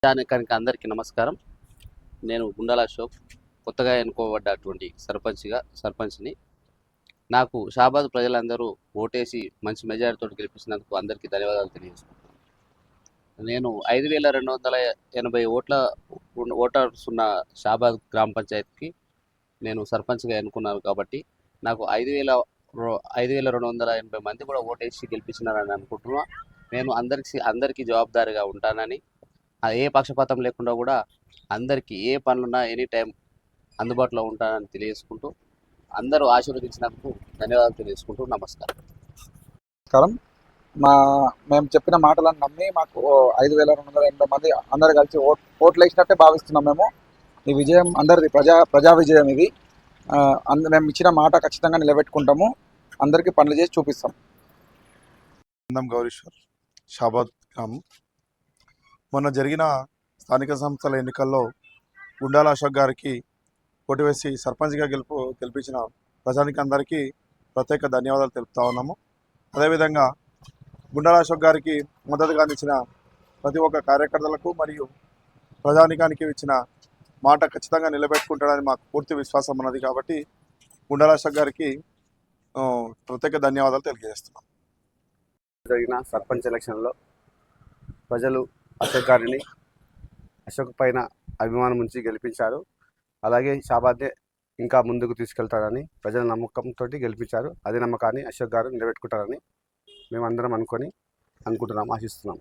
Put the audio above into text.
ప్రజానీకానికి అందరికీ నమస్కారం. నేను గుండాల అశోక్, కొత్తగా ఎన్నుకోబడ్డటువంటి సర్పంచ్ని. నాకు షాబాద్ ప్రజలందరూ ఓటేసి మంచి మెజారిటీతో గెలిపించినందుకు అందరికీ ధన్యవాదాలు తెలియజేసుకుంటున్నాను. నేను 5280 ఓటర్స్ ఉన్న షాబాద్ గ్రామ పంచాయతీకి నేను సర్పంచ్గా ఎన్నుకున్నాను కాబట్టి నాకు 5280 మంది కూడా ఓటేసి గెలిపించినారని అనుకుంటున్నా. నేను అందరికీ జవాబుదారీగా ఉంటానని, ఏ పక్షపాతం లేకుండా కూడా అందరికీ ఏ పనులున్నా ఎనీ టైం అందుబాటులో ఉంటానని తెలియజేసుకుంటూ, అందరూ ఆశీర్వదించినందుకు ధన్యవాదాలు తెలియజేసుకుంటూ నమస్కారం. మేము చెప్పిన మాటలను నమ్మి మాకు 5280 మంది అందరు కలిసి ఓట్లు వేసినట్టే భావిస్తున్నాం. మేము ఈ విజయం అందరిది, ప్రజా విజయం ఇది. మేము ఇచ్చిన మాట ఖచ్చితంగా నిలబెట్టుకుంటాము. అందరికీ పనులు చేసి చూపిస్తాం. గౌరీశ్వర్, షాబాద్ గ్రామం. మొన్న జరిగిన స్థానిక సంస్థల ఎన్నికల్లో గుండాల అశోక్ గారికి ఓటు వేసి సర్పంచ్గా గెలిపించిన ప్రజానికి అందరికీ ప్రత్యేక ధన్యవాదాలు తెలుపుతా ఉన్నాము. అదేవిధంగా గుండాల అశోక్ గారికి మద్దతుగా ఇచ్చిన ప్రతి ఒక్క కార్యకర్తలకు మరియు ప్రజానికానికి ఇచ్చిన మాట ఖచ్చితంగా నిలబెట్టుకుంటాడని మాకు పూర్తి విశ్వాసం ఉన్నది. కాబట్టి గుండాల అశోక్ గారికి ప్రత్యేక ధన్యవాదాలు తెలియజేస్తున్నాం. జరిగిన సర్పంచ్ ఎలక్షన్లో ప్రజలు అశోక్ పైన అభిమానం ఉంచి గెలిపించారు. అలాగే షాబాద్నే ఇంకా ముందుకు తీసుకెళ్తారని ప్రజల నమ్మకంతో గెలిపించారు. అదే నమ్మకాన్ని అశోక్ గారు నిలబెట్టుకుంటారని మేమందరం అనుకుంటున్నాం, ఆశిస్తున్నాం.